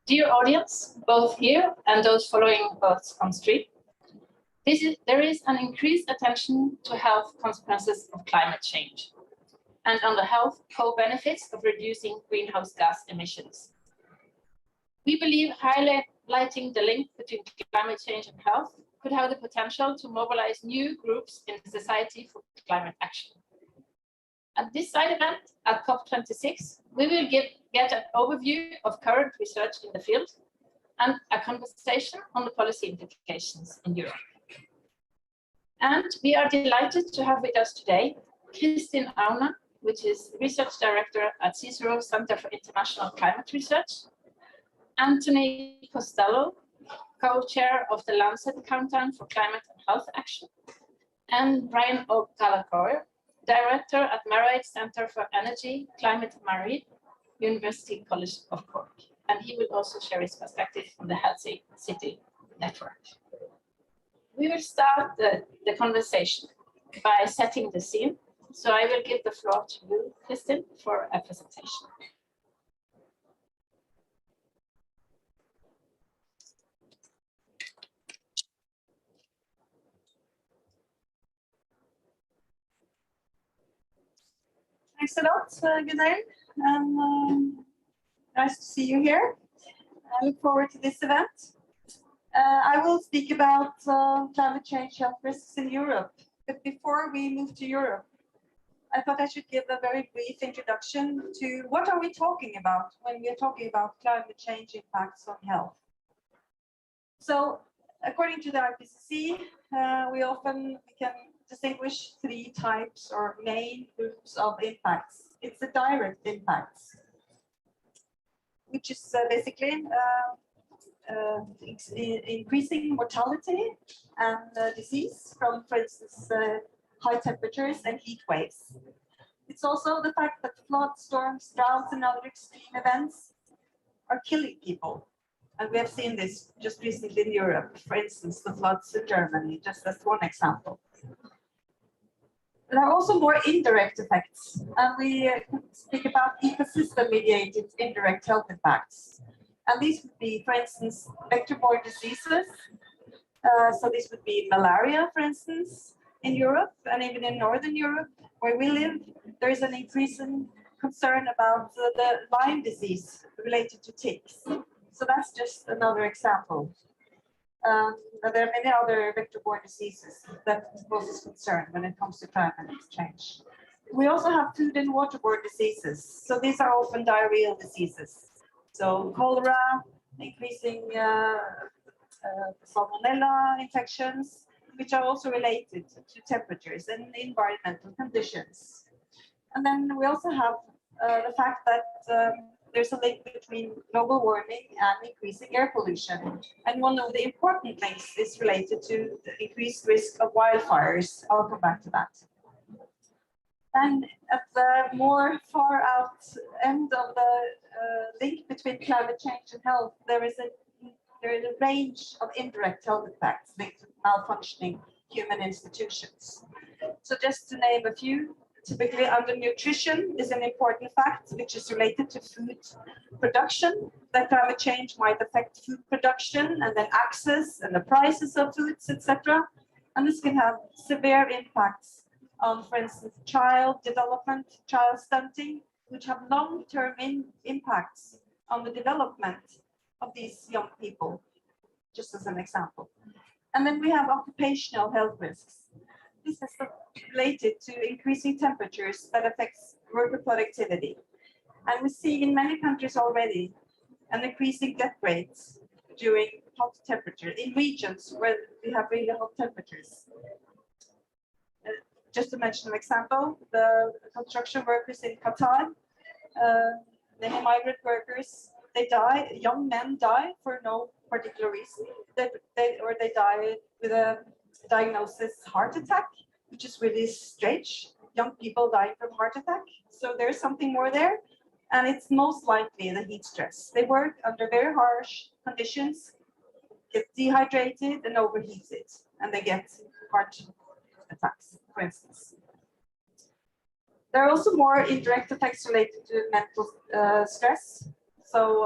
Dear audience, both here and those following us on stream, there is an increased attention to health consequences of climate change and on the health co-benefits of reducing greenhouse gas emissions. We believe highlighting the link between climate change and health could have the potential to mobilize new groups in society for climate action. At this side event at COP26, we will get an overview of current research in the field and a conversation on the policy implications in Europe. And we are delighted to have with us today Kristin Auna, which is Research Director at CICERO Center for International Climate Research, Anthony Costello, co-chair of the Lancet Countdown for Climate and Health Action, and Brian O'Gallagher, Director at Marriott Center for Energy, Climate and Marine, University College of Cork. And he will also share his perspective on the Healthy City Network. We will start the conversation by setting the scene. So I will give the floor to you, Kristin, for a presentation. Thanks a lot, Gunnar, and nice to see you here. I look forward to this event. I will speak about climate change health risks in Europe. But before we move to Europe, I thought I should give a very brief introduction to what are we talking about when we are talking about climate change impacts on health. So, according to the IPCC, we can distinguish three types or main groups of impacts. It's the direct impacts, which is basically increasing mortality and disease from, for instance, high temperatures and heat waves. It's also the fact that floods, storms, droughts, and other extreme events are killing people. And we have seen this just recently in Europe, for instance, the floods in Germany, just as one example. There are also more indirect effects, and we speak about ecosystem-mediated indirect health impacts. And these would be, for instance, vector-borne diseases. So this would be malaria, for instance, in Europe, and even in Northern Europe, where we live, there is an increasing concern about the Lyme disease related to ticks. So that's just another example. There are many other vector-borne diseases that poses concern when it comes to climate change. We also have food and waterborne diseases. So these are often diarrheal diseases. So cholera, increasing salmonella infections, which are also related to temperatures and environmental conditions. And then we also have the fact that there's a link between global warming and increasing air pollution. And one of the important links is related to the increased risk of wildfires. I'll come back to that. And at the more far out end of the link between climate change and health, there is a range of indirect health effects linked to malfunctioning human institutions. So just to name a few, typically undernutrition is an important fact which is related to food production. That climate change might affect food production and then access and the prices of foods, etc. And this can have severe impacts on, for instance, child development, child stunting, which have long-term impacts on the development of these young people, just as an example. And then we have occupational health risks. This is related to increasing temperatures that affects worker productivity. And we see in many countries already an increasing death rates during hot temperature in regions where we have really hot temperatures. Just to mention an example, the construction workers in Qatar, the migrant workers, they die, young men die for no particular reason, they die with a diagnosis heart attack, which is really strange. Young people dying from heart attack. So there's something more there. And it's most likely the heat stress. They work under very harsh conditions, get dehydrated and overheated, and they get heart attacks, for instance. There are also more indirect effects related to mental stress. So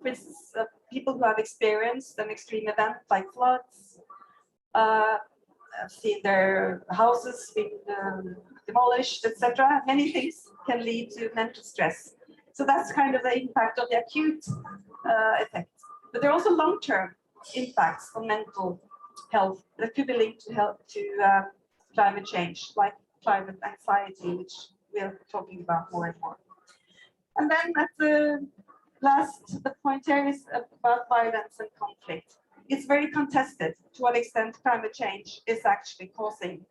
For instance, people who have experienced an extreme event like floods, have seen their houses being demolished, etc. Many things can lead to mental stress. So that's kind of the impact of the acute effect. But there are also long-term impacts on mental health that could be linked to climate change, like climate anxiety, which we are talking about more and more. And then at the the point here is about violence and conflict. It's very contested to what extent climate change is actually causing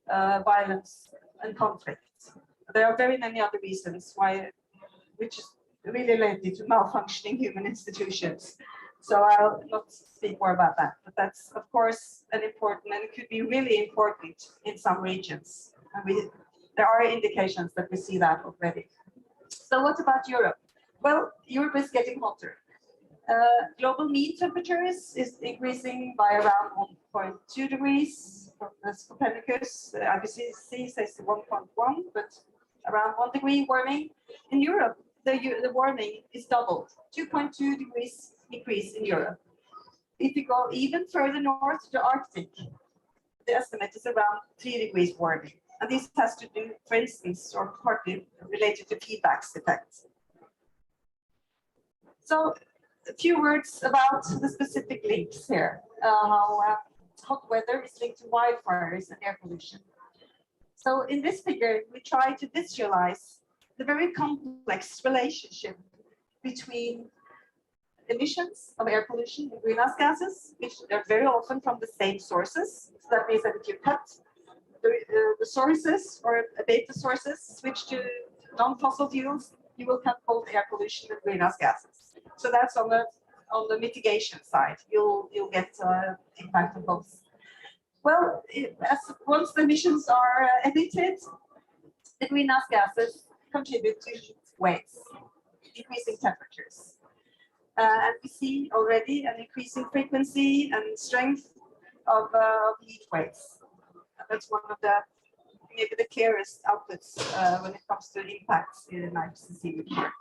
violence and conflict. There are very many other reasons why, which is really related to malfunctioning human institutions. So I'll not speak more about that, but that's of course an important, and it could be really important in some regions. And there are indications that we see that already. So what about Europe? Well, Europe is getting hotter. Global mean temperatures is increasing by around 1.2 degrees from this Copernicus. IPCC says 1.1, but around 1 degree warming. In Europe, the warming is doubled, 2.2 degrees increase in Europe. If you go even further north to the Arctic, the estimate is around 3 degrees warming. And this has to do, for instance, or partly related to feedbacks effects. So a few words about the specific links here, how hot weather is linked to wildfires and air pollution. So in this figure, we try to visualize the very complex relationship between emissions of air pollution and greenhouse gases, which are very often from the same sources. So that means that if you cut the sources or abate the sources, switch to non-fossil fuels, you will cut both air pollution and greenhouse gases. So that's on the mitigation side. You'll get impact on both. Well, once the emissions are emitted, the greenhouse gases contribute to heat waves, increasing temperatures. And we see already an increasing frequency and strength of heat waves. And that's one of the maybe the clearest outputs when it comes to impacts in an IPCC report.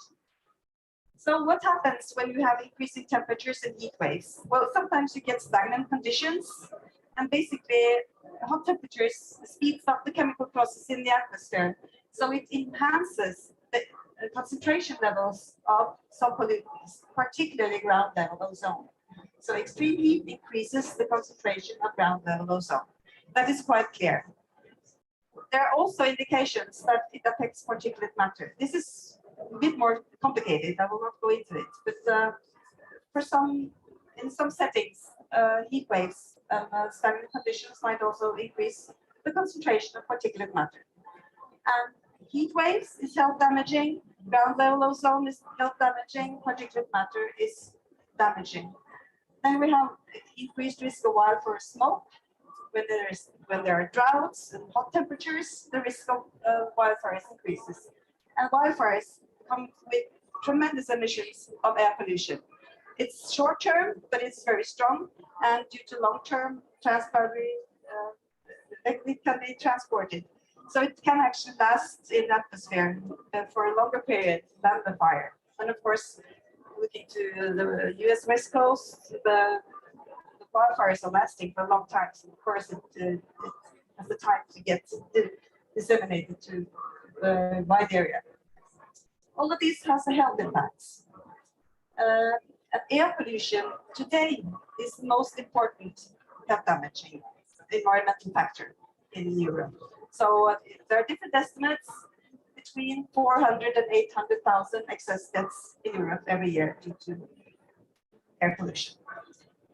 So what happens when you have increasing temperatures and heat waves? Well, sometimes you get stagnant conditions, and basically hot temperatures speeds up the chemical process in the atmosphere. So it enhances the concentration levels of some pollutants, particularly ground level ozone. So extreme heat increases the concentration of ground level ozone. That is quite clear. There are also indications that it affects particulate matter. This is a bit more complicated. I will not go into it, but in some settings, heat waves and stagnant conditions might also increase the concentration of particulate matter. And heat waves is health damaging, ground level ozone is health damaging, particulate matter is damaging. Then we have increased risk of wildfire smoke. When there are droughts and hot temperatures, the risk of wildfires increases. And wildfires come with tremendous emissions of air pollution. It's short term, but it's very strong. And due to long term transport, it can be transported. So it can actually last in the atmosphere for a longer period than the fire. And of course, looking to the US West Coast, the wildfires are lasting for a long time. So of course, it has the time to get disseminated to the wide area. All of these has a health impacts. Air pollution today is the most important health damaging environmental factor in Europe. So there are different estimates between 400 and 800,000 excess deaths in Europe every year due to air pollution.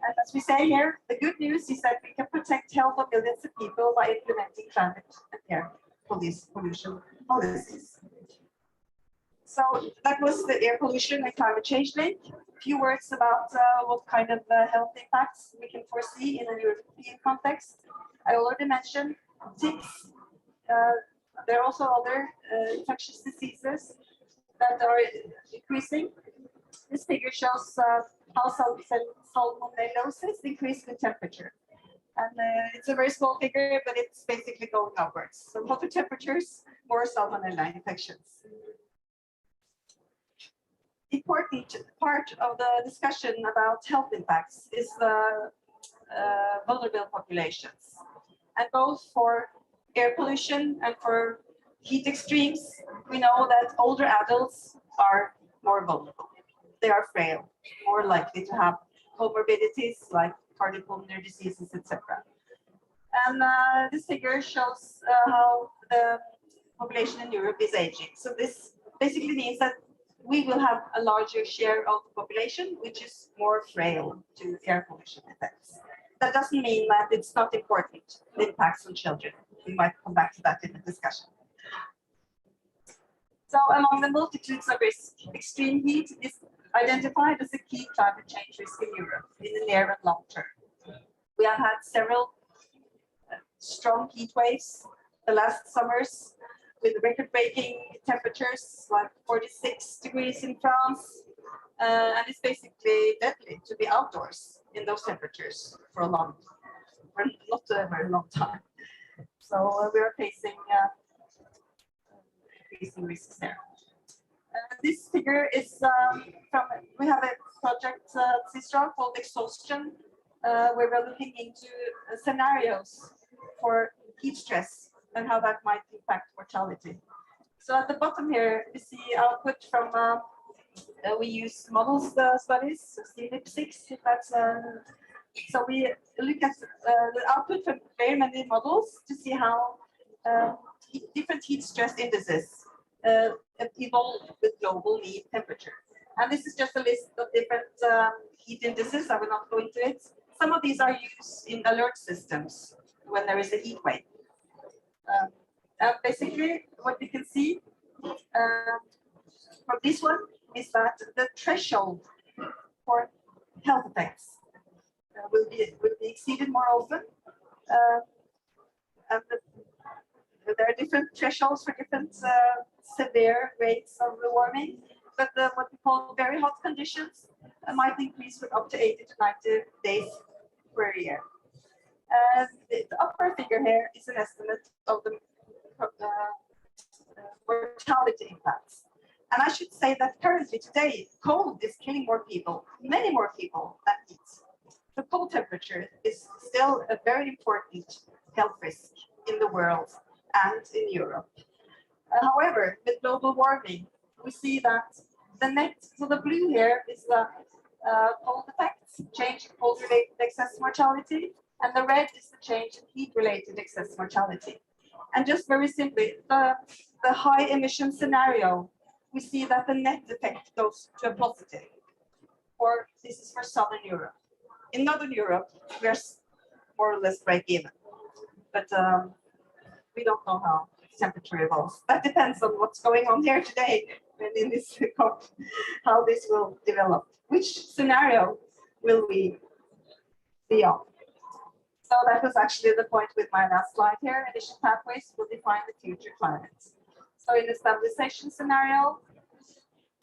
And as we say here, the good news is that we can protect health of millions of people by implementing climate and air pollution policies. So that was the air pollution and climate change link. A few words about what kind of health impacts we can foresee in a European context. I already mentioned ticks. There are also other infectious diseases that are increasing. This figure shows how salmonellosis increases with temperature. And it's a very small figure, but it's basically going upwards. So hotter temperatures, more salmonella infections. important part of the discussion about health impacts is the vulnerable populations. And both for air pollution and for heat extremes, we know that older adults are more vulnerable. They are frail, more likely to have comorbidities like cardiopulmonary diseases, etc. And this figure shows how the population in Europe is aging. So this basically means that we will have a larger share of the population which is more frail to air pollution effects. That doesn't mean that it's not important, the impacts on children. We might come back to that in the discussion. So among the multitudes of risks, extreme heat is identified as a key climate change risk in Europe in the near and long term. We have had several strong heat waves the last summers with record-breaking temperatures like 46 degrees in France, and it's basically deadly to be outdoors in those temperatures for not a very long time. So we are facing increasing risks there. This figure is we have a project CICERO called Exhaustion, where we're looking into scenarios for heat stress and how that might impact mortality. So at the bottom here, we see output from, we use models studies, so CLIP6, that's, so we look at the output from very many models to see how different heat stress indices evolve with global mean temperature. And this is just a list of different heat indices. I will not go into it. Some of these are used in alert systems when there is a heat wave. And basically, what we can see from this one is that the threshold for health effects will be exceeded more often. And there are different thresholds for different severe rates of the warming, but what we call very hot conditions might increase for up to 80 to 90 days per year. And the upper figure here is an estimate of the mortality impacts. And I should say that currently today, cold is killing more people, many more people than heat. The cold temperature is still a very important health risk in the world and in Europe. However, with global warming, we see that the net, so the blue here is the cold effect, change in cold-related excess mortality, and the red is the change in heat-related excess mortality. And just very simply, the high emission scenario, we see that the net effect goes to a positive, or this is for Southern Europe. In Northern Europe, we're more or less break even, but we don't know how temperature evolves. That depends on what's going on here today and in this COP, how this will develop. Which scenario will we be on? So that was actually the point with my last slide here. Emission pathways will define the future climate. So in the stabilization scenario,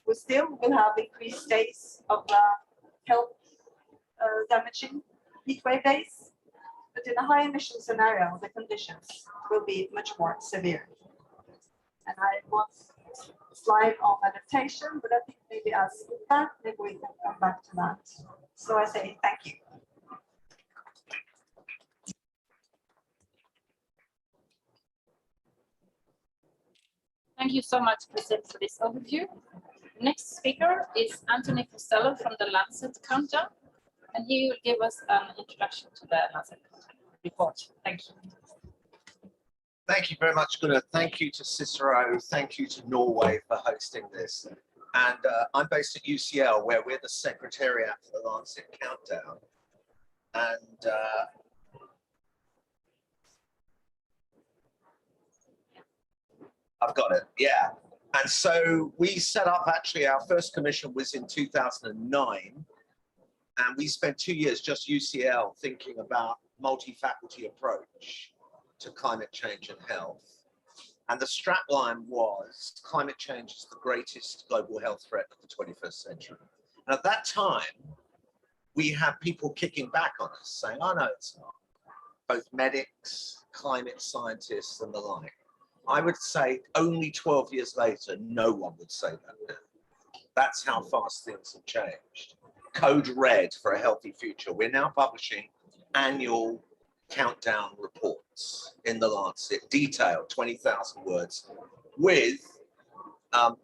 we still will have increased days of health damaging heat wave days. But in a high emission scenario, the conditions will be much more severe. And I want a slide on adaptation, but I think maybe as with that, maybe we can come back to that. So I say thank you. Thank you so much, Christine, for this overview. Next speaker is Anthony Costello from the Lancet Countdown, and he will give us an introduction to the Lancet report. Thank you. Thank you very much, Gunnar. Thank you to CICERO. Thank you to Norway for hosting this. And I'm based at UCL, where we're the secretariat for the Lancet Countdown. And I've got it, yeah. And so we set up, actually, our first commission was in 2009. And we spent 2 years, just UCL, thinking about multi-faculty approach to climate change and health. And the strapline was, climate change is the greatest global health threat of the 21st century. And at that time, we had people kicking back on us, saying, oh, no, it's not. Both medics, climate scientists, and the like. I would say only 12 years later, no one would say that now. That's how fast things have changed. Code red for a healthy future. We're now publishing annual countdown reports in the Lancet, detailed, 20,000 words, with,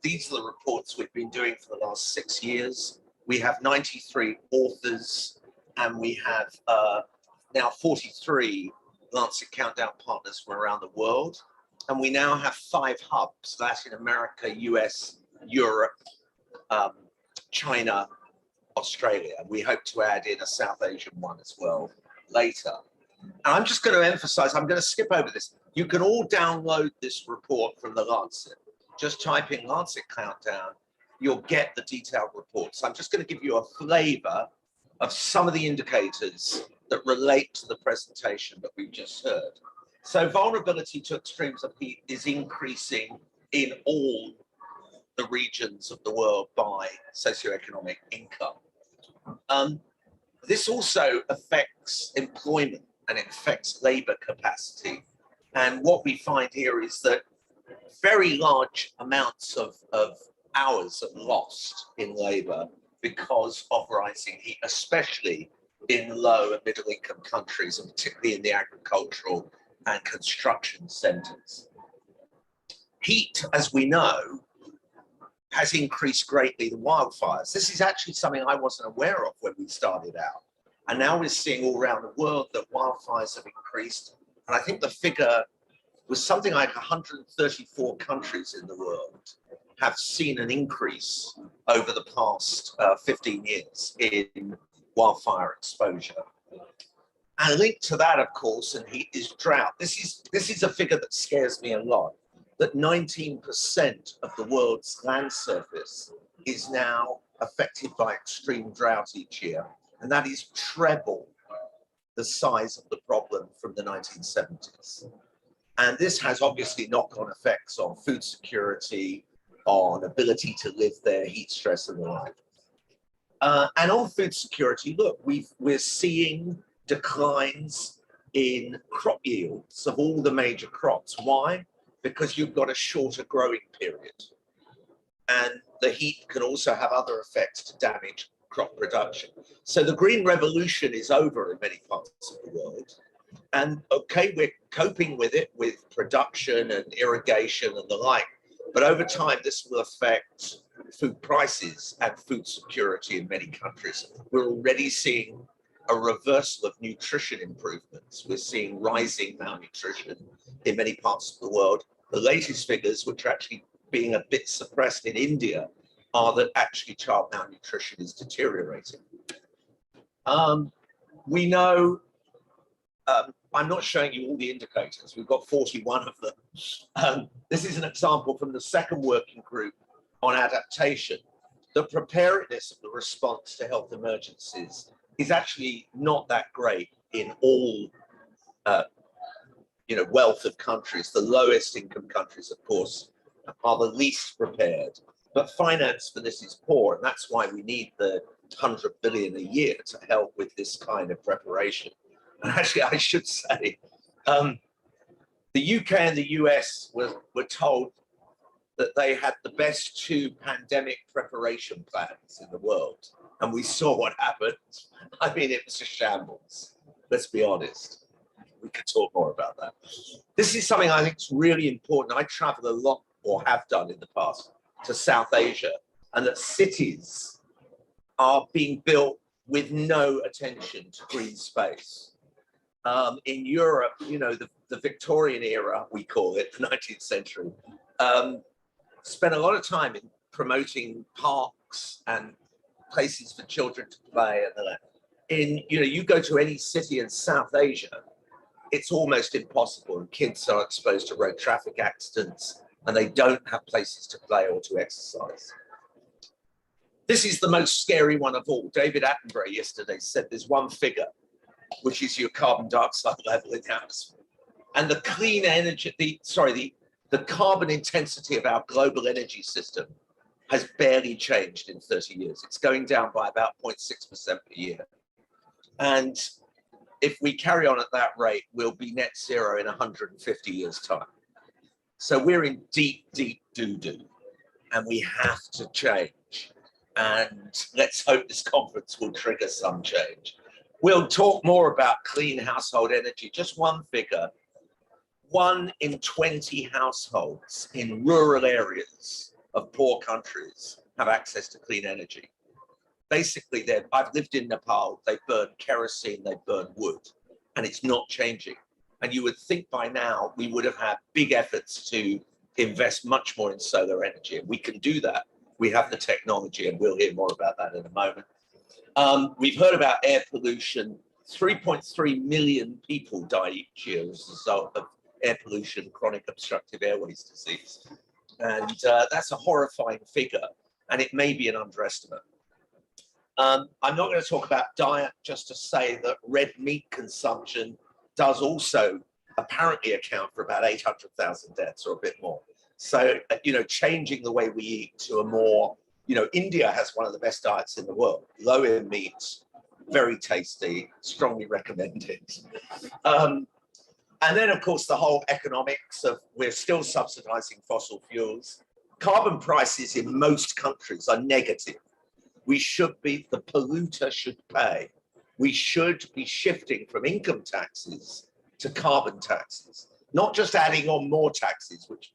these are the reports we've been doing for the last 6 years. We have 93 authors, and we have now 43 Lancet Countdown Partners from around the world. And we now have 5 hubs: Latin America, US, Europe, China, Australia. We hope to add in a South Asian one as well later. And I'm just going to emphasize, I'm going to skip over this. You can all download this report from the Lancet. Just type in Lancet Countdown, you'll get the detailed reports. I'm just going to give you a flavor of some of the indicators that relate to the presentation that we've just heard. So vulnerability to extremes of heat is increasing in all the regions of the world by socioeconomic income. This also affects employment, and it affects labor capacity. And what we find here is that very large amounts of hours are lost in labor because of rising heat, especially in low and middle income countries, and particularly in the agricultural and construction centers. Heat, as we know, has increased greatly, the wildfires. This is actually something I wasn't aware of when we started out. And now we're seeing all around the world that wildfires have increased. And I think the figure was something like 134 countries in the world have seen an increase over the past 15 years in wildfire exposure. And linked to that, of course, and heat is drought. This is a figure that scares me a lot, that 19% of the world's land surface is now affected by extreme drought each year. And that is treble the size of the problem from the 1970s. And this has obviously knock-on effects on food security, on ability to live there, heat stress and the like. And on food security, look, we're seeing declines in crop yields of all the major crops. Why? Because you've got a shorter growing period. And the heat can also have other effects to damage crop production. So the green revolution is over in many parts of the world. And okay, we're coping with it with production and irrigation and the like. But over time, this will affect food prices and food security in many countries. We're already seeing a reversal of nutrition improvements. We're seeing rising malnutrition in many parts of the world. The latest figures, which are actually being a bit suppressed in India, are that actually child malnutrition is deteriorating. We know, I'm not showing you all the indicators, we've got 41 of them. This is an example from the second working group on adaptation. The preparedness of the response to health emergencies is actually not that great in all wealth of countries. The lowest income countries, of course, are the least prepared. But finance for this is poor, and that's why we need the 100 billion a year to help with this kind of preparation. And actually, I should say, the UK and the US were told that they had the best 2 pandemic preparation plans in the world. And we saw what happened. I mean, it was a shambles. Let's be honest. We could talk more about that. This is something I think is really important. I travel a lot, or have done in the past, to South Asia, and that cities are being built with no attention to green space. In Europe, the Victorian era, we call it, the 19th century, spent a lot of time in promoting parks and places for children to play. And you go to any city in South Asia, it's almost impossible, and kids are exposed to road traffic accidents, and they don't have places to play or to exercise. This is the most scary one of all. David Attenborough yesterday said there's one figure, which is your carbon dioxide level in the atmosphere. And the clean energy, the carbon intensity of our global energy system has barely changed in 30 years. It's going down by about 0.6% per year. And if we carry on at that rate, we'll be net zero in 150 years' time. So we're in deep, deep doo-doo, and we have to change. And let's hope this conference will trigger some change. We'll talk more about clean household energy. Just one figure, 1 in 20 households in rural areas of poor countries have access to clean energy. Basically, I've lived in Nepal, they burn kerosene, they burn wood, and it's not changing. And you would think by now we would have had big efforts to invest much more in solar energy, and we can do that. We have the technology, and we'll hear more about that in a moment. We've heard about air pollution. 3.3 million people die each year as a result of air pollution, chronic obstructive airways disease. And that's a horrifying figure, and it may be an underestimate. I'm not going to talk about diet, just to say that red meat consumption does also apparently account for about 800,000 deaths or a bit more. So, changing the way we eat to a more, India has one of the best diets in the world, low in meat, very tasty, strongly recommended. And then, of course, the whole economics of we're still subsidizing fossil fuels. Carbon prices in most countries are negative. The polluter should pay. We should be shifting from income taxes to carbon taxes, not just adding on more taxes, which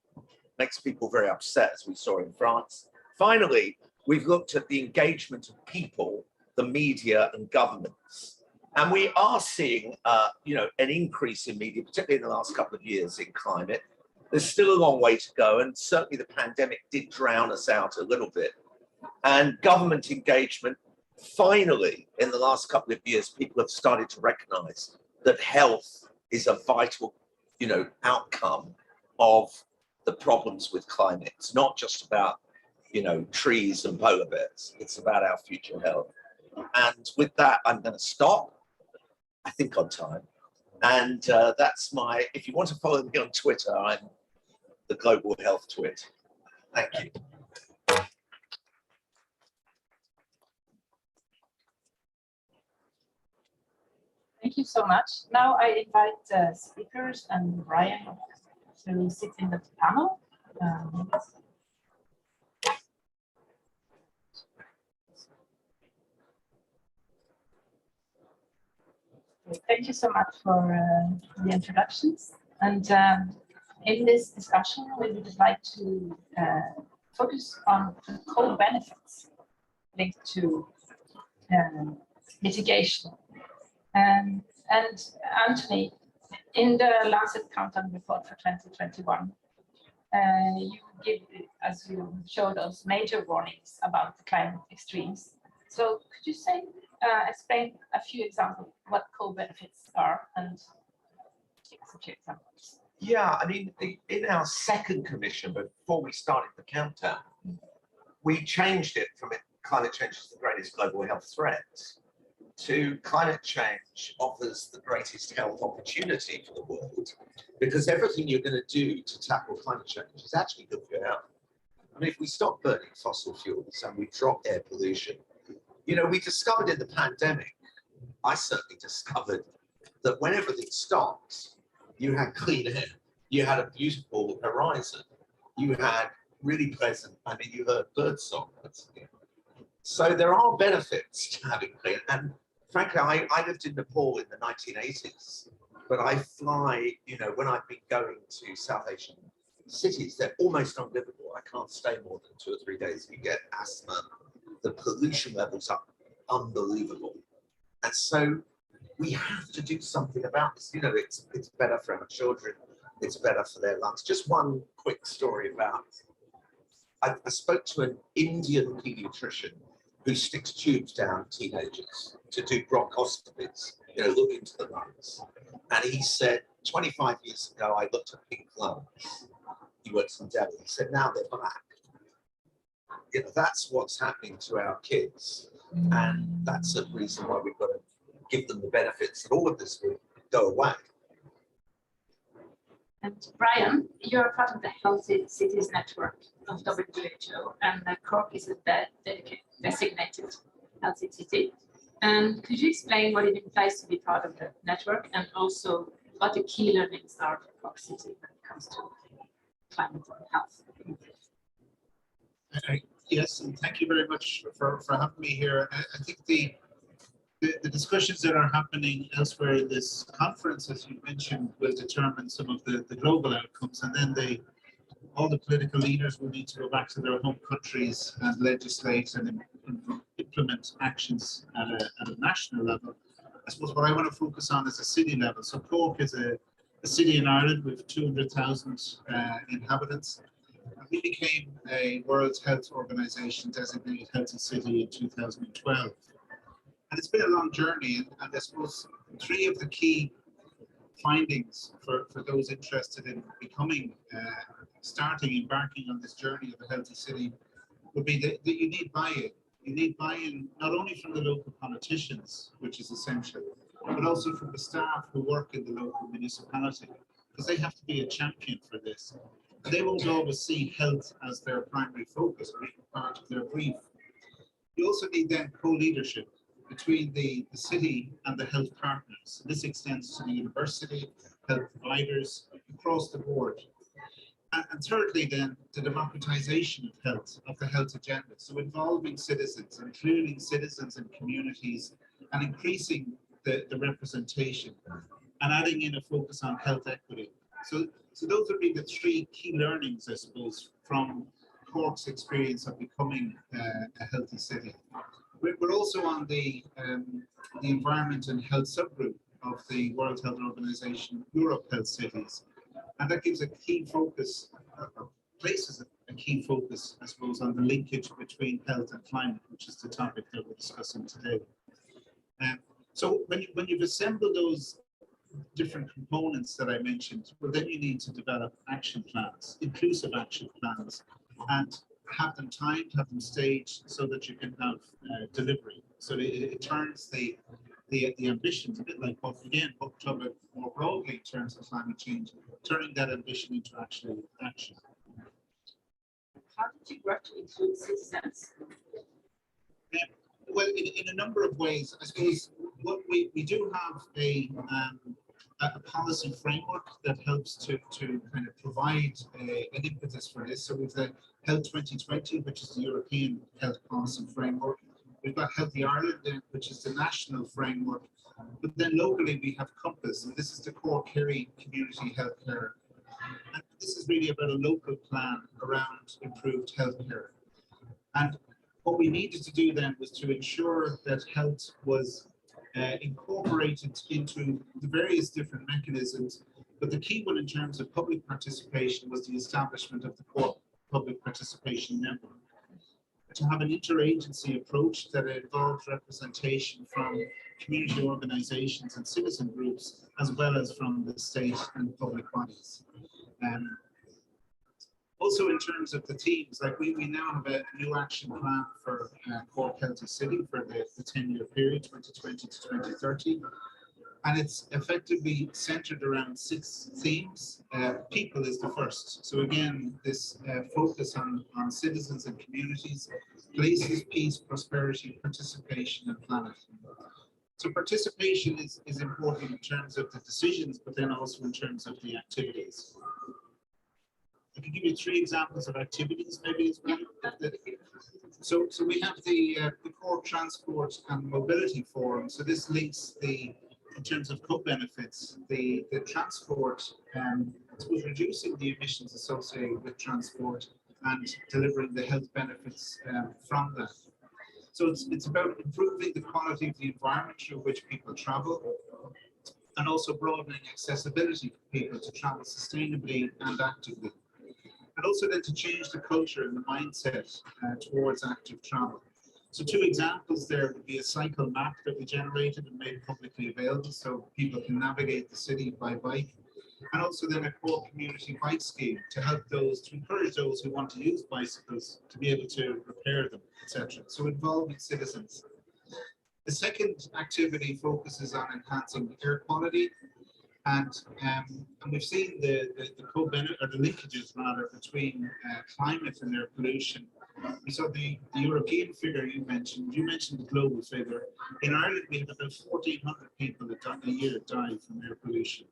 makes people very upset, as we saw in France. Finally, we've looked at the engagement of people, the media and governments. And we are seeing, an increase in media, particularly in the last couple of years in climate. There's still a long way to go. And certainly the pandemic did drown us out a little bit. And government engagement, finally, in the last couple of years, people have started to recognize that health is a vital, outcome of the problems with climate. It's not just about, trees and polar bears. It's about our future health. And with that, I'm going to stop, I think on time. And that's if you want to follow me on Twitter, I'm the Global Health Twit. Thank you. Thank you so much. Now I invite speakers and Brian to sit in the panel. Thank you so much for the introductions. And in this discussion, we would like to focus on the co-benefits linked to mitigation. And Anthony, in the Lancet Countdown report for 2021, you give, as you showed us, major warnings about the climate extremes. So could you explain a few examples what co-benefits are and give us a few examples? Yeah, in our second commission, before we started the countdown, we changed it from climate change is the greatest global health threat to climate change offers the greatest health opportunity for the world, because everything you're going to do to tackle climate change is actually good for your health. If we stop burning fossil fuels and we drop air pollution, we discovered in the pandemic, I certainly discovered that when everything stopped, you had clean air, you had a beautiful horizon, you had really pleasant, you heard birdsong. So there are benefits to having clean, and frankly, I lived in Nepal in the 1980s, but I fly, when I've been going to South Asian cities, they're almost unlivable. I can't stay more than 2 or 3 days. You get asthma, the pollution levels are unbelievable. And so we have to do something about this. It's better for our children, it's better for their lungs. Just one quick story about, I spoke to an Indian pediatrician who sticks tubes down teenagers to do bronchoscopies, look into the lungs. And he said, 25 years ago, I looked at pink lungs. He works in Delhi. He said, now they're black. That's what's happening to our kids. And that's the reason why we've got to give them the benefits that all of this will go away. And Brian, you're part of the Healthy Cities Network of WHO, and Cork is a designated healthy city. And could you explain what it implies to be part of the network, and also what the key learnings are for Cork City when it comes to climate and health? Yes, and thank you very much for having me here. I think the discussions that are happening elsewhere in this conference, as you mentioned, will determine some of the global outcomes, and then all the political leaders will need to go back to their home countries and legislate and implement actions at a national level. I suppose what I want to focus on is a city level. So Cork is a city in Ireland with 200,000 inhabitants. We became a World Health Organization designated healthy city in 2012. And it's been a long journey, and I suppose three of the key findings for those interested in becoming, embarking on this journey of a healthy city would be that you need buy-in. You need buy-in not only from the local politicians, which is essential, but also from the staff who work in the local municipality, because they have to be a champion for this. And they won't always see health as their primary focus or even part of their brief. You also need then co-leadership between the city and the health partners. This extends to the university, health providers, across the board. And thirdly, then, the democratization of the health agenda. So involving citizens, including citizens and communities, and increasing the representation, and adding in a focus on health equity. So those would be the three key learnings, I suppose, from Cork's experience of becoming a healthy city. We're also on the environment and health subgroup of the World Health Organization Europe Health Cities. And that gives a key focus, places a key focus, I suppose, on the linkage between health and climate, which is the topic that we're discussing today. So when you've assembled those different components that I mentioned, well, then you need to develop action plans, inclusive action plans, and have them timed, have them staged so that you can have delivery. So it turns the ambitions, a bit like what Book Club more broadly in terms of climate change, turning that ambition into actual action. How did you work to include citizens? Well, in a number of ways, I suppose what we do have a policy framework that helps to kind of provide an impetus for this. So we've the Health 2020, which is the European health policy framework. We've got Healthy Ireland, which is the national framework. But then locally we have Compass, and this is the Cork Kerry Community Healthcare. And this is really about a local plan around improved healthcare. And what we needed to do then was to ensure that health was incorporated into the various different mechanisms. But the key one in terms of public participation was the establishment of the Cork Public Participation Network. To have an interagency approach that involves representation from community organizations and citizen groups, as well as from the state and public bodies. Also in terms of the teams, like we now have a new action plan for Cork Healthy City for the 10-year period, 2020 to 2030. And it's effectively centered around 6 themes. People is the first. So again, this focus on citizens and communities, places, peace, prosperity, participation, and planet. So participation is important in terms of the decisions, but then also in terms of the activities. I can give you 3 examples of activities, maybe as well. So we have the Cork Transport and Mobility Forum. So this links in terms of co-benefits, the transport, I suppose reducing the emissions associated with transport and delivering the health benefits from that. So it's about improving the quality of the environment through which people travel, and also broadening accessibility for people to travel sustainably and actively. And also then to change the culture and the mindset towards active travel. So 2 examples there would be a cycle map that we generated and made publicly available so people can navigate the city by bike. And also then a Cork community bike scheme to encourage those who want to use bicycles to be able to repair them, etc. So involving citizens. The second activity focuses on enhancing air quality. And we've seen the co-benefit, or the linkages rather, between climate and air pollution. We saw the European figure you mentioned the global figure. In Ireland, we have about 1,400 people a year die from air pollution.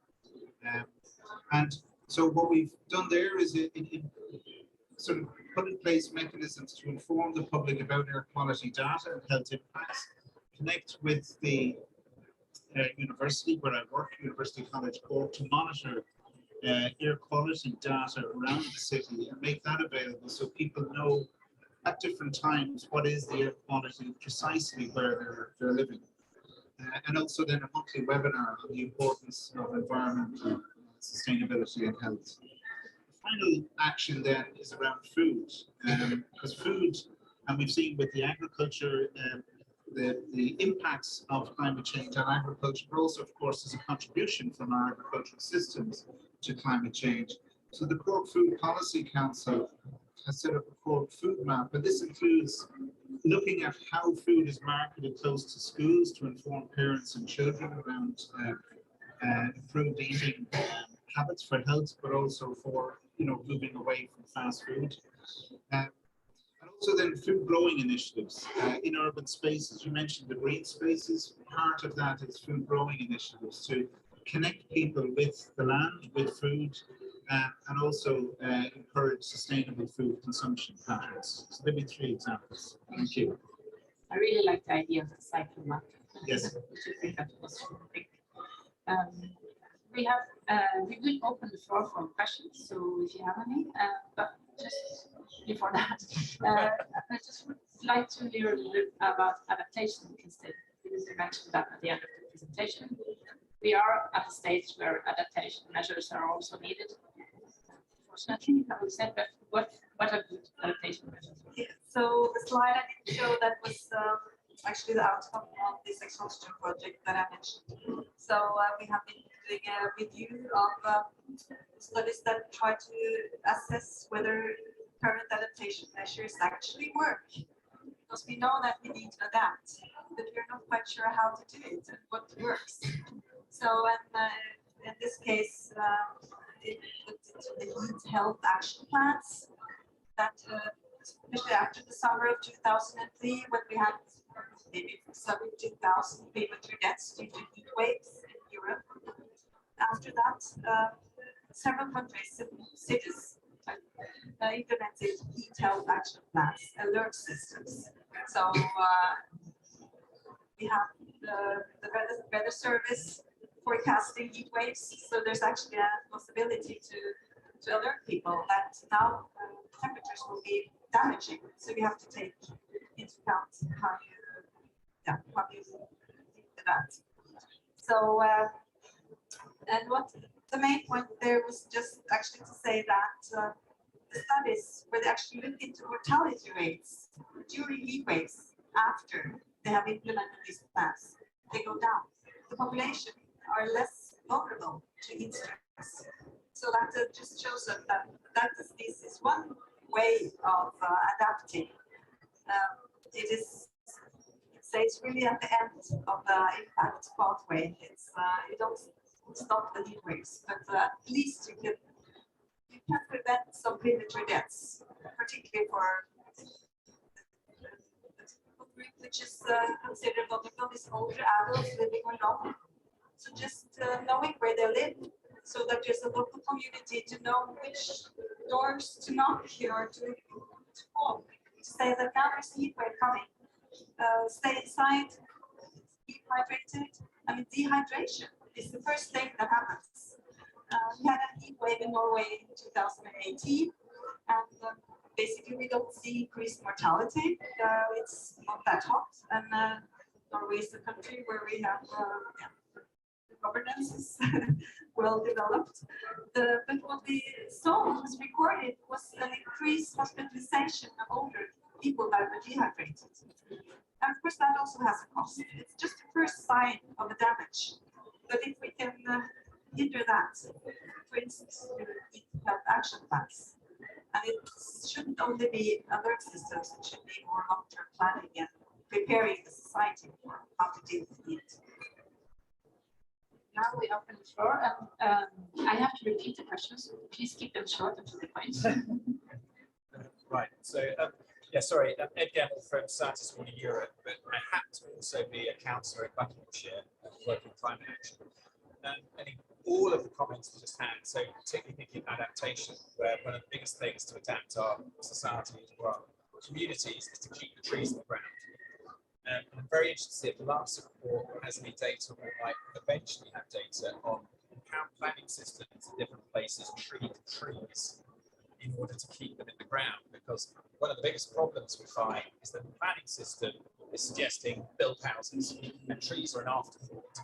And so what we've done there is sort of put in place mechanisms to inform the public about air quality data and health impacts, connect with the university where I work, University College Cork, to monitor air quality data around the city and make that available so people know at different times what is the air quality precisely where they're living. And also then a monthly webinar on the importance of environmental sustainability and health. The final action then is around food, because food, and we've seen with the agriculture, the impacts of climate change on agriculture, but also, of course, as a contribution from our agricultural systems to climate change. So the Cork Food Policy Council has set up a Cork food map, and this includes looking at how food is marketed close to schools to inform parents and children around improved eating habits for health, but also for moving away from fast food. And also then food growing initiatives in urban spaces. You mentioned the green spaces. Part of that is food growing initiatives to connect people with the land, with food, and also encourage sustainable food consumption patterns. So there'll be 3 examples. Thank you. I really like the idea of the cycle map. Yes. I think that was big. We will open the floor for questions. So if you have any, but just before that, I just would like to hear a little bit about adaptation instead, because you mentioned that at the end of the presentation. We are at a stage where adaptation measures are also needed. Unfortunately, I would say, but what are good adaptation measures? Yeah, so the slide I didn't show, that was actually the outcome of this exhaustion project that I mentioned. So we have been doing a review of studies that try to assess whether current adaptation measures actually work. Because we know that we need to adapt, but we're not quite sure how to do it and what works. So in this case, it the heat health action plans that especially after the summer of 2003, when we had maybe 70,000 premature deaths due to heat waves in Europe. After that, several countries and cities implemented heat health action plans, alert systems. So we have the weather service forecasting heat waves. So there's actually a possibility to alert people that now temperatures will be damaging. So we have to take into account how you do that. So and what the main point there was just actually to say that the studies where they actually looked into mortality rates during heat waves after they have implemented these plans, they go down. The population are less vulnerable to heat stress. So that just shows us that this is one way of adapting. It's really at the end of the impact pathway. It's you don't stop the heat waves, but at least you can prevent some premature deaths, particularly for the group which is considered vulnerable is older adults living alone. So just knowing where they live, so that there's a local community to know which doors to knock or to call, to say that now there's a heat wave coming. Stay inside, keep hydrated. I mean, dehydration is the first thing that happens. We had a heat wave in Norway in 2018, and basically we don't see increased mortality. It's not that hot, and Norway is a country where we have governance is well developed. But what we saw was recorded was an increased hospitalization of older people that were dehydrated. And of course, that also has a cost. It's just the first sign of the damage. But if we can hinder that, for instance, heat health action plans, and it shouldn't only be alert systems, it should be more long-term planning and preparing the society for how to deal with heat. Now we open the floor, and I have to repeat the questions, so please keep them short and to the point. Right, so yeah, sorry, Ed Gamble from CICERO Europe, but I had to also be a councillor in Buckinghamshire working climate action. I think all of the comments we just had, so particularly thinking adaptation, where one of the biggest things to adapt our society or our communities is to keep the trees in the ground. I'm very interested to see if the Lancet report has any data or might eventually have data on how planning systems in different places treat trees in order to keep them in the ground. Because one of the biggest problems we find is that the planning system is suggesting build houses, and trees are an afterthought.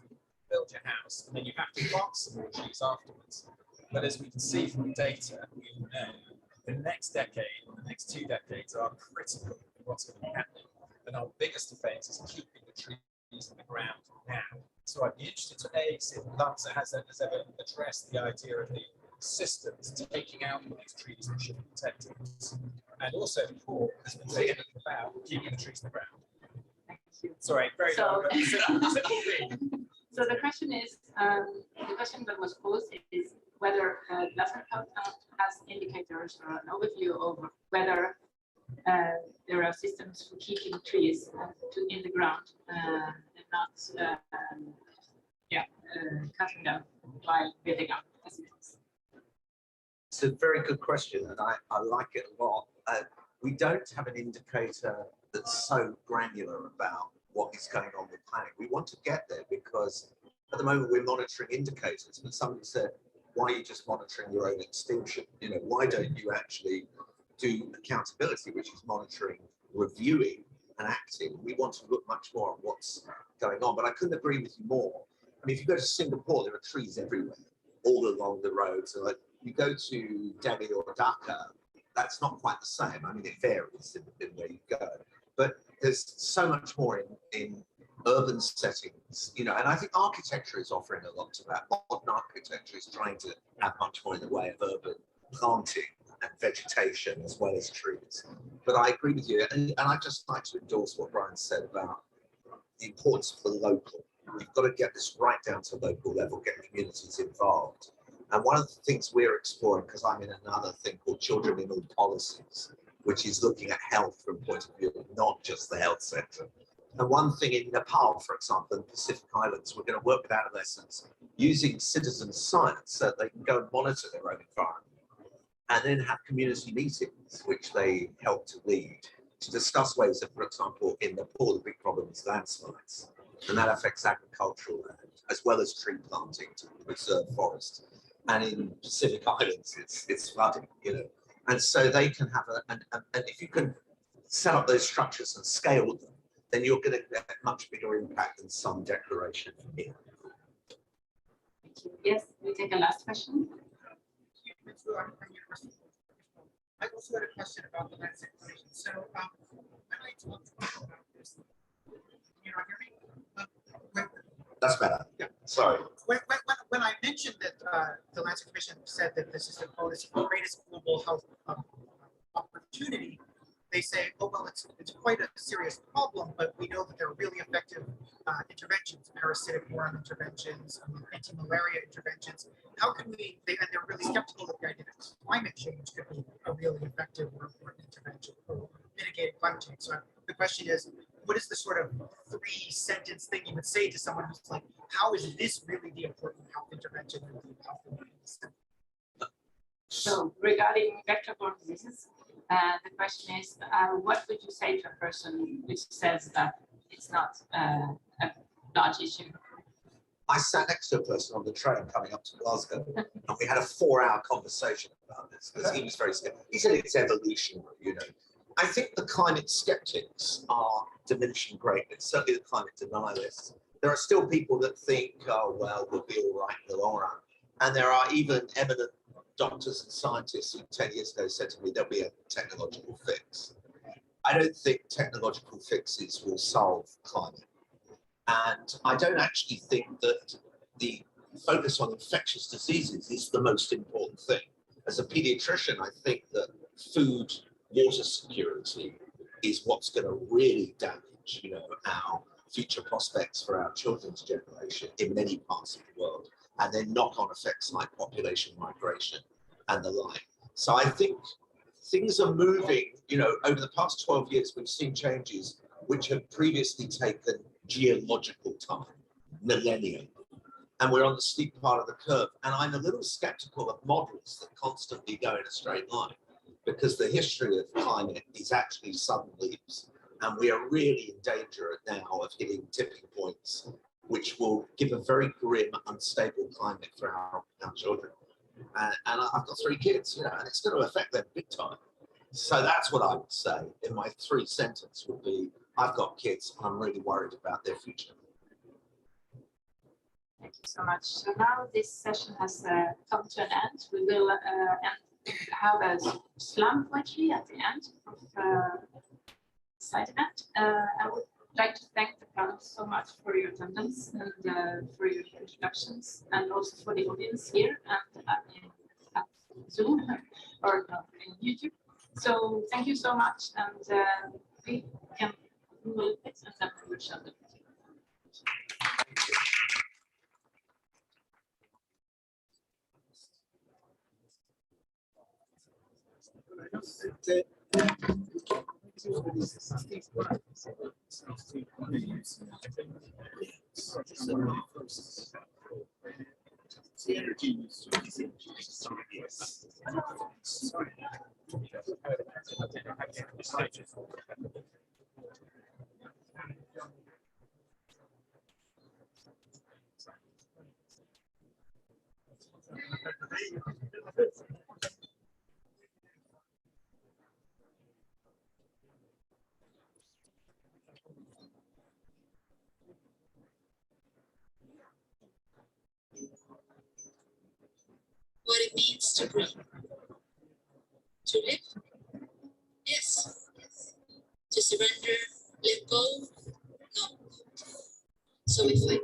Build your house, and then you have to plant some more trees afterwards. But as we can see from the data, we all know the next decade or the next 2 decades are critical in what's going to be happening. And our biggest offence is keeping the trees in the ground now. So I'd be interested to see if Lancet has ever addressed the idea of the systems taking out all these trees that should be protected. And also the report has been saying anything about keeping the trees in the ground. Thank you. Sorry, very long, but simple thing. So the question is, the question that was posed is whether Lancet Countdown has indicators or an overview of whether there are systems for keeping trees in the ground and not cutting them while building up facilities. It's a very good question, and I like it a lot. We don't have an indicator that's so granular about what is going on with planning. We want to get there because at the moment we're monitoring indicators, but somebody said, why are you just monitoring your own extinction? You know, why don't you actually do accountability, which is monitoring, reviewing and acting? We want to look much more at what's going on, but I couldn't agree with you more. I mean, if you go to Singapore, there are trees everywhere, all along the roads. So like, you go to Delhi or Dhaka, that's not quite the same. I mean, it varies in where you go, but there's so much more in urban settings, you know, and I think architecture is offering a lot to that. Modern architecture is trying to have much more in the way of urban planting and vegetation as well as trees. But I agree with you, and I'd just like to endorse what Brian said about the importance of the local. We've got to get this right down to local level, get communities involved. And one of the things we're exploring, because I'm in another thing called Children in All Policies, which is looking at health from the point of view of not just the health sector. And one thing in Nepal, for example, in the Pacific Islands, we're going to work with adolescents using citizen science so that they can go and monitor their own environment and then have community meetings, which they help to lead, to discuss ways of, for example, in Nepal, the big problem is landslides, and that affects agricultural land, as well as tree planting to preserve forest. And in Pacific Islands, it's flooding, you know. And so they can have and if you can set up those structures and scale them, then you're going to get a much bigger impact than some declaration from here. Thank you. Yes, we take a last question. I also had a question about the Lancet Countdown. So I'd like to talk about this. You know, hear me? That's better. Yeah. Sorry. When I mentioned that the Lancet Commission said that this is the greatest global health opportunity, they say, oh, well, it's quite a serious problem, but we know that there are really effective interventions, parasitic-borne interventions, anti-malaria interventions. How can we, and they're really skeptical of the idea that climate change could be a really effective or important intervention for mitigating climate change. So the question is, what is the sort of 3-sentence thing you would say to someone who's like, how is this really the important health intervention in the health system? So regarding vector-borne diseases, the question is, what would you say to a person which says that it's not a large issue? I sat next to a person on the train coming up to Glasgow, and we had a 4-hour conversation about this because he was very scared. He said it's evolutionary, you know. I think the climate skeptics are diminishing greatly, certainly the climate denialists. There are still people that think, oh, well, we'll be all right in the long run. And there are even eminent doctors and scientists who 10 years ago said to me, there'll be a technological fix. I don't think technological fixes will solve climate. And I don't actually think that the focus on infectious diseases is the most important thing. As a pediatrician, I think that food, water security is what's going to really damage, you know, our future prospects for our children's generation in many parts of the world, and then knock-on effects like population migration and the like. So I think things are moving, you know, over the past 12 years, we've seen changes which have previously taken geological time, millennia. and we're on the steep part of the curve. And I'm a little skeptical of models that constantly go in a straight line, because the history of climate is actually sudden leaps. And we are really in danger now of hitting tipping points, which will give a very grim, unstable climate for our children. And I've got 3 kids, you know, and it's going to affect them big time. So that's what I would say in my 3 sentences would be, I've got kids and I'm really worried about their future. Thank you so much. So now this session has come to an end. We will have a slam poetry at the end of side event. I would like to thank the panel so much for your attendance and for your introductions, and also for the audience here and at Zoom or in YouTube. So thank you so much, and we can move it and then we will show them. What it means to breathe. To live? Yes. To surrender, let go? No. So we fight.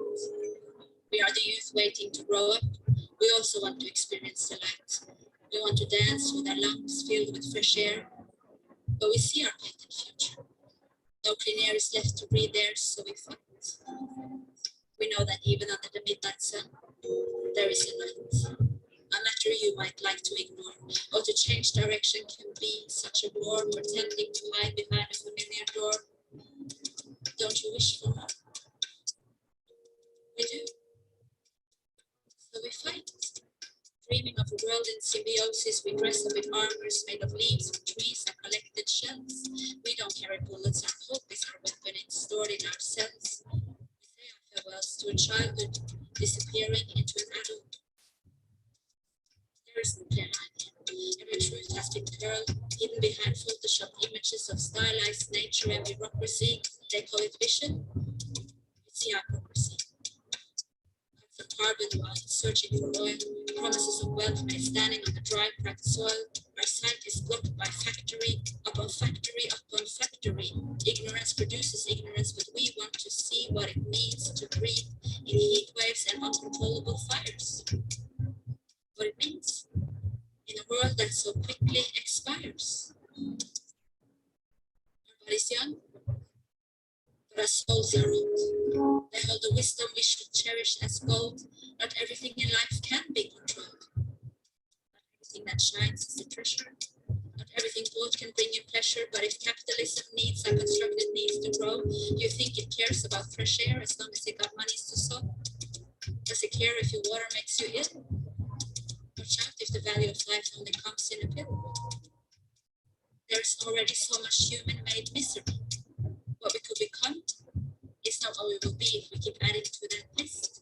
We are the youth waiting to grow up. We also want to experience the light. We want to dance with our lungs filled with fresh air. But we see our patent future. No clean air is left to breathe there, so we fight. We know that even under the midnight sun, there is a light. A matter you might like to ignore, or to change direction can be such a bore, pretending to hide behind a familiar door. Don't you wish for more? We do. So we fight. Dreaming of a world in symbiosis, we dress up in armors made of leaves, trees, and collected shells. We don't carry bullets, our hope is our weapon, it's stored in our cells. We say our farewells to a childhood, disappearing into an adult. There is no clear line. Every truth has been curled, hidden behind Photoshop images of stylized nature and bureaucracy. They call it vision. It's hypocrisy. Cut from carbon while searching for oil, promises of wealth made standing on the dry, cracked soil. Our sight is blocked by factory upon factory upon factory. Ignorance produces ignorance, but we want to see what it means to breathe in heat waves and uncontrollable fires. What it means in a world that so quickly expires. Our bodies young, but our souls are old. They hold the wisdom we should cherish as gold. Not everything in life can be controlled. Not everything that shines is a treasure. Not everything good can bring you pleasure, but if capitalism needs our constructed needs to grow, you think it cares about fresh air as long as it got monies to sow? Does it care if your water makes you ill? Watch out if the value of life only comes in a pill. There's already so much human-made misery. What we could become is not what we will be if we keep adding to that list.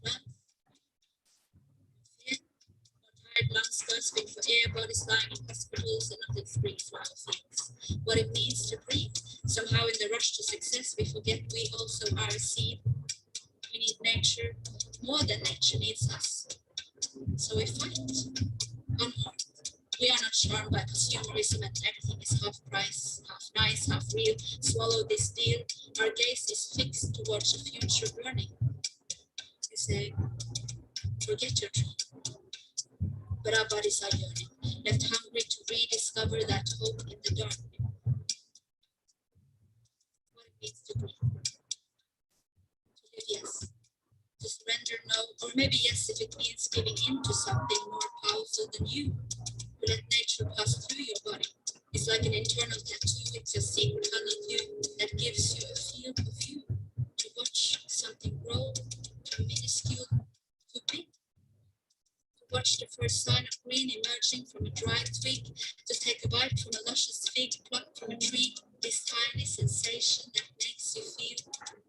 Less blood, fear, more tired lungs gasping for air, bodies lying in hospitals and nothing springs flower fields. What it means to breathe. Somehow in the rush to success, we forget we also are a seed. We need nature more than nature needs us. So we fight unharmed. We are not charmed by consumerism and everything is half price, half nice, half real. Swallow this deal. Our gaze is fixed towards a future burning. You say, forget your dream. But our bodies are yearning, left hungry to rediscover that hope in the dark. What it means to breathe. To live, yes. To surrender, no, or maybe yes if it means giving in to something more powerful than you. To let nature pass through your body. It's like an internal tattoo, it's your secret tunnel view that gives you a field of view. To watch something grow, to watch the first sign of green emerging from a dry twig, to take a bite from a luscious fig plucked from a tree, this tiny sensation that makes you feel heavenly.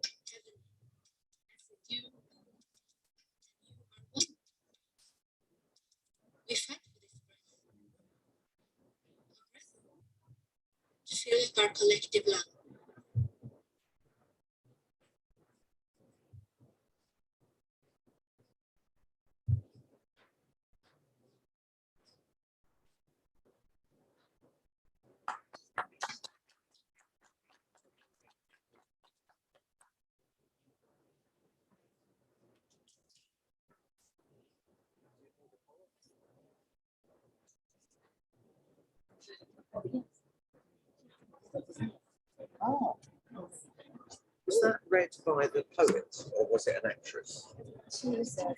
As with you, you are one. We fight for this breath, to fill up our collective lung. Was that read by the poet or was it an actress? She's a